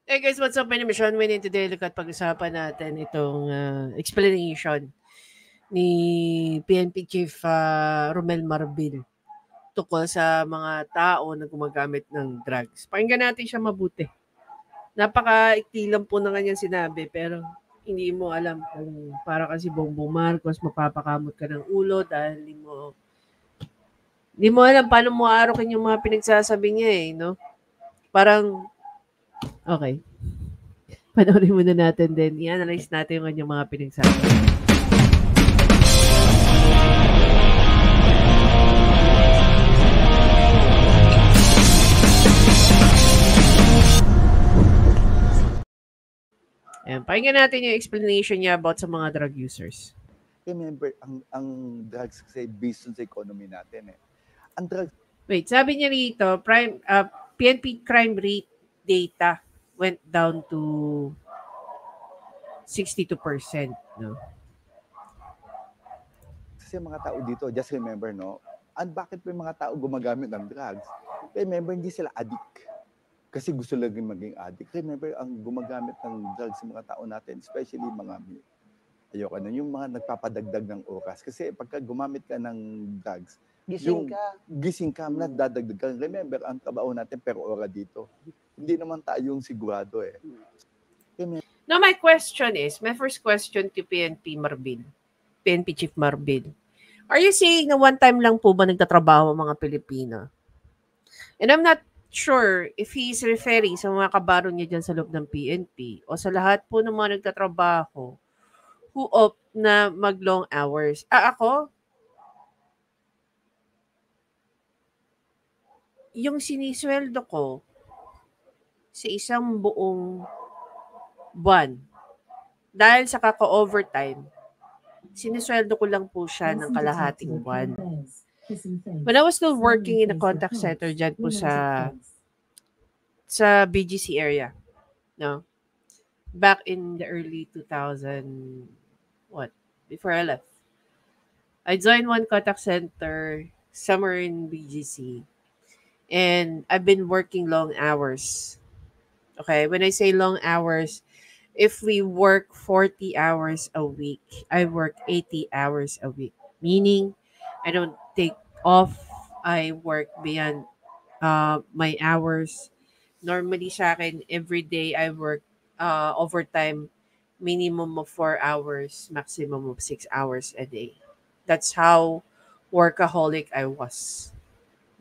Hey guys, what's up? My name is Sean Wayne and today look at pag-usapan natin itong explanation ni PNP Chief Romel Marbil tungkol sa mga tao na gumagamit ng drugs. Pakinggan natin siya mabuti. Napaka-ikli lang po na kanyang sinabi pero hindi mo alam kung para kasi Bongbong Marcos mapapakamot ka ng ulo dahil hindi mo alam paano mo aarokin yung mga pinagsasabi niya no? Parang, okay. Panoorin muna natin din. I-analyze natin yung kanyang mga pinagsasabi. Ayan, pakinggan natin yung explanation niya about sa mga drug users. Remember, ang drugs kasi based sa economy natin eh. Ang drugs... Wait, sabi niya rito, PNP crime rate data went down to 62%. No? Kasi mga tao dito, just remember, no? And bakit may mga tao gumagamit ng drugs? Remember, hindi sila addict. Kasi gusto lang maging addict. Remember, ang gumagamit ng drugs sa mga tao natin, especially mga ayoko na, yung mga nagpapadagdag ng oras. Kasi pagka gumamit ka ng drugs, gising ka, nadadagdag ka. Remember, ang trabaho natin per ora dito. Hindi naman tayong sigurado eh. Now, my first question to PNP Marbil, PNP Chief Marbil. Are you saying na one time lang po ba nagtatrabaho ang mga Pilipino? And I'm not sure if he's referring sa mga kabaro niya dyan sa loob ng PNP o sa lahat po ng mga nagtatrabaho who opt na mag-long hours. Ako, yung sinisweldo ko sa isang buong buwan, dahil sa kaka-overtime, sinisweldo ko lang po siya ng kalahating buwan. When I was still working in a contact center dyan po sa BGC area, no? Back in the early 2000, before I left. I joined one contact center somewhere in BGC. And I've been working long hours. Okay, when I say long hours, if we work 40 hours a week, I work 80 hours a week. Meaning, I don't take off. I work beyond my hours. Normally sa akin, every day I work overtime, minimum of 4 hours, maximum of 6 hours a day. That's how workaholic I was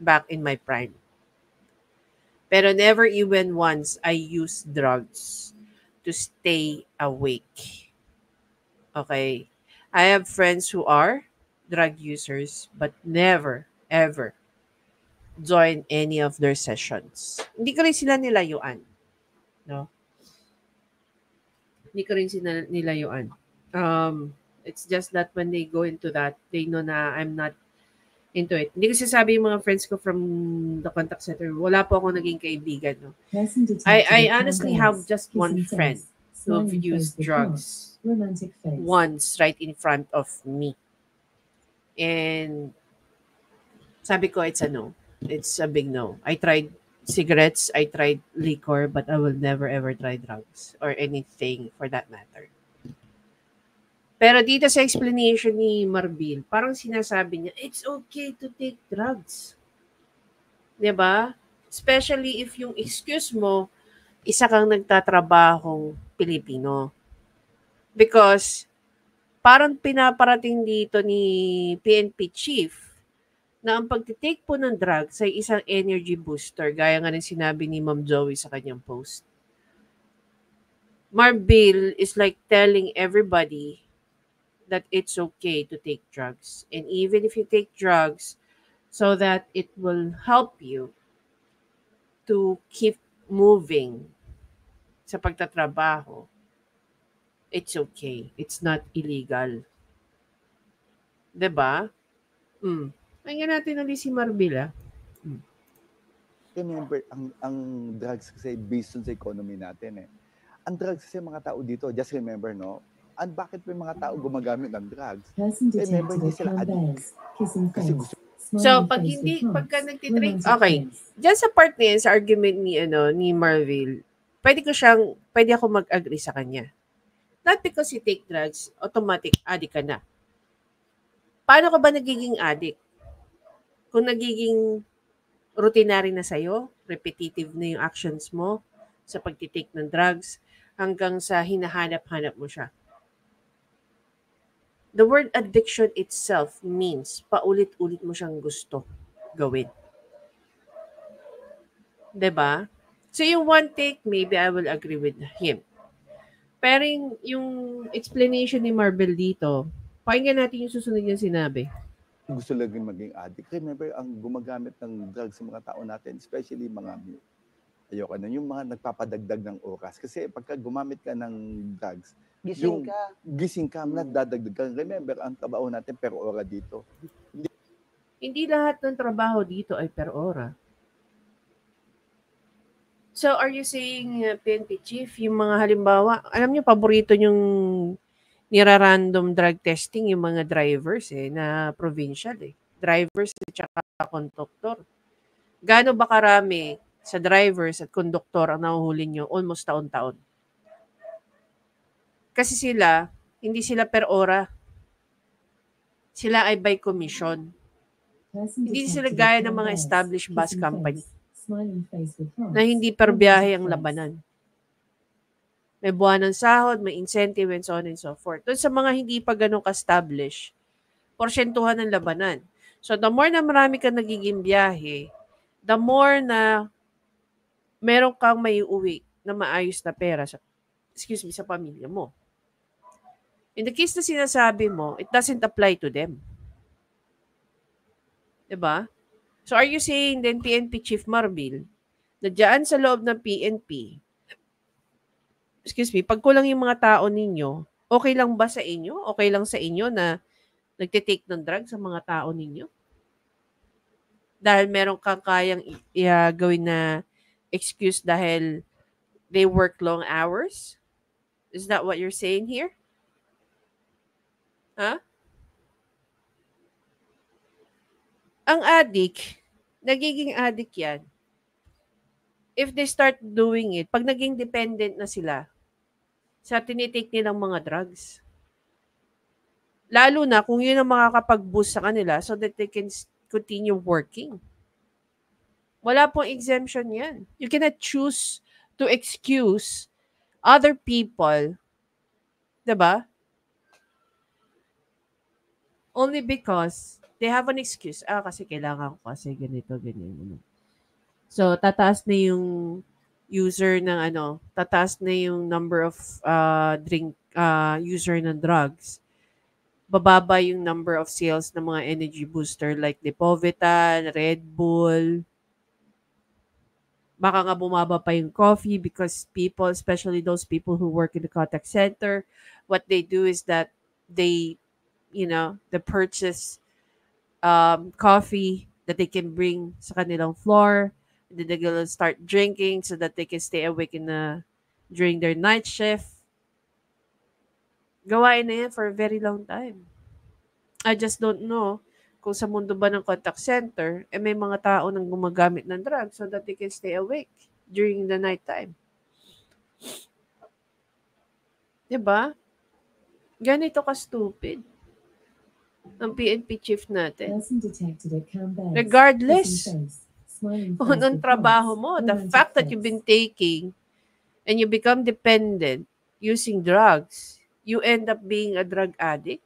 back in my prime. Pero never even once I used drugs to stay awake. Okay? I have friends who are drug users but never, ever join any of their sessions. Hindi ko rin sila nilayuan. No? Hindi ko rin sila nilayuan. It's just that when they go into that, they know na I'm not into it. Hindi ko sasabi yung mga friends ko from the contact center, wala po ako naging kaibigan. No? I honestly have just one friend who've used drugs once right in front of me. And sabi ko, it's a no. It's a big no. I tried cigarettes, I tried liquor, but I will never ever try drugs or anything for that matter. Pero dito sa explanation ni Marbil, parang sinasabi niya, it's okay to take drugs. 'Di ba? Especially if yung excuse mo, isa kang nagtatrabahong Pilipino. Because parang pinaparating dito ni PNP Chief na ang pagtitake po ng drugs ay isang energy booster, gaya nga ng sinabi ni Ma'am Joey sa kanyang post. Marbil is like telling everybody that it's okay to take drugs. And even if you take drugs so that it will help you to keep moving sa pagtatrabaho, it's okay. It's not illegal. 'Di ba? Pakinggan natin ulit si Marbil. Remember, ang drugs kasi based sa economy natin eh. Ang drugs kasi mga tao dito, just remember, no? And bakit may mga tao gumagamit ng drugs? Remember, hindi sila addict. Kasi gusto. So, pagka nagtitrade, okay. Diyan sa part na yan, sa argument ni Marbil, pwede ako mag-agree sa kanya. Not because you take drugs, automatic addict ka na. Paano ka ba nagiging addict? Kung nagiging routinary na sa'yo, repetitive na yung actions mo sa pagtitake ng drugs, hanggang sa hinahanap-hanap mo siya. The word addiction itself means paulit-ulit mo siyang gusto gawin. 'Di ba? So yung one take, maybe I will agree with him. Pero yung explanation ni Marvel dito, pakinggan natin yung susunod niyang sinabi. Gusto lagi maging addict. Remember, ang gumagamit ng drugs sa mga tao natin, especially mga ayoko na, yung mga nagpapadagdag ng oras. Kasi pagka gumamit ka ng drugs, gising ka, nadadagdag ka. Remember, ang trabaho natin per ora dito. Hindi lahat ng trabaho dito ay per ora. So, are you saying, PNP Chief, yung mga halimbawa, alam niyo, paborito yung nira-random drug testing, yung mga drivers na provincial Drivers at saka conductor. Gaano ba karami sa drivers at conductor ang nahuhuli nyo? Almost taon-taon. Kasi hindi sila per ora. Sila ay by commission. Hindi sila gaya ng mga established bus company na hindi per biyahe ang labanan. May buwan ng sahod, may incentive, and so on and so forth. Doon sa mga hindi pa ganun ka-establish, porsyentuhan ng labanan. So, the more na marami ka nagiging biyahe, the more na meron kang may uwi na maayos na pera sa pamilya mo. In the case na sinasabi mo, it doesn't apply to them. Diba? So, are you saying then PNP Chief Marbil, na dyan sa loob ng PNP, pag kulang yung mga tao ninyo, okay lang ba sa inyo? Okay lang sa inyo na nagtitake ng drugs sa mga tao ninyo? Dahil meron kang kayang gawin na excuse dahil they work long hours? Is that what you're saying here? Huh? Ang addict, nagiging addict yan. If they start doing it, pag naging dependent na sila sa tinitake nilang mga drugs. Lalo na kung yun ang makakapag-boost sa kanila so that they can continue working. Wala pong exemption yan. You cannot choose to excuse other people, diba? Only because they have an excuse. Kasi kailangan ko kasi ganito, ganyan. So, tataas na yung user ng tataas na yung number of user ng drugs. Bababa yung number of sales ng mga energy booster like Depovitan, Red Bull. Baka nga bumaba pa yung coffee because people, especially those people who work in the contact center, what they do is that they purchase coffee that they can bring sa kanilang floor. And then they're gonna start drinking so that they can stay awake during their night shift. Gawain na yan for a very long time. I just don't know kung sa mundo ba ng contact center, may mga tao nang gumagamit ng drugs so that they can stay awake during the night time. Diba? Ganito ka-stupid ang PNP chief natin. Regardless kung anong trabaho mo, the fact that you've been taking and you become dependent using drugs, you end up being a drug addict.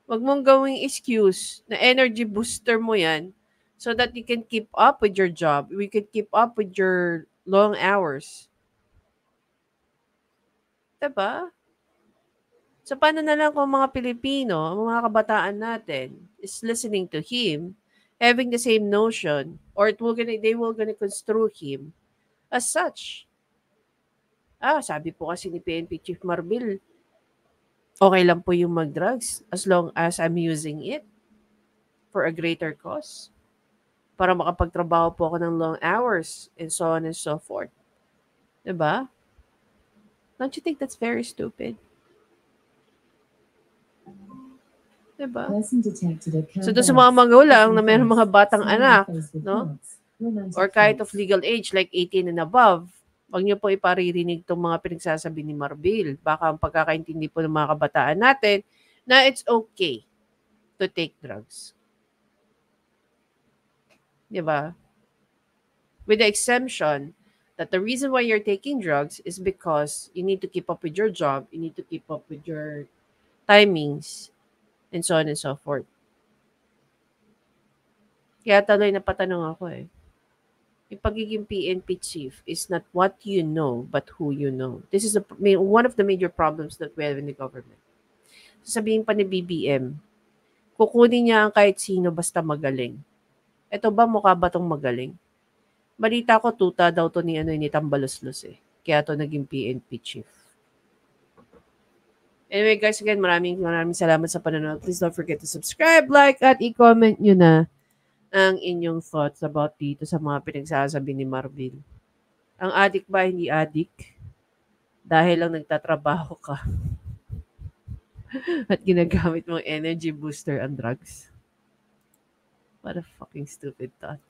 Wag mong gawing excuse na energy booster mo yan so that you can keep up with your job. We can keep up with your long hours. Diba? So, paano na lang kung mga Pilipino, mga kabataan natin, is listening to him, having the same notion, or they will gonna construe him as such. Sabi po kasi ni PNP Chief Marbil, okay lang po yung mag-drugs as long as I'm using it for a greater cause. Para makapagtrabaho po ako ng long hours and so on and so forth. Diba? Don't you think that's very stupid? Diba? So, doon sa mga magulang na mayroong mga batang anak, no? Or kahit of legal age, like 18 and above, Huwag niyo po iparirinig itong mga pinagsasabi ni Marbil. Baka ang pagkakaintindi po ng mga kabataan natin na it's okay to take drugs. Di ba? With the exemption that the reason why you're taking drugs is because you need to keep up with your job, you need to keep up with your timings, and so on and so forth. Kaya tuloy napatanong ako eh. Yung pagiging PNP chief is not what you know, but who you know. This is one of the major problems that we have in the government. Sasabihin pa ni BBM, kukunin niya ang kahit sino basta magaling. Ito ba mukha ba tong magaling? Balita ko, tuta daw to ni Tambaloslos eh. Kaya to naging PNP chief. Anyway guys, again, maraming salamat sa panonood. Please don't forget to subscribe, like, at i-comment nyo na ang inyong thoughts about dito sa mga pinagsasabi ni Marvin. Ang addict ba hindi addict? Dahil lang nagtatrabaho ka at ginagamit mong energy booster ang drugs. What a fucking stupid thought.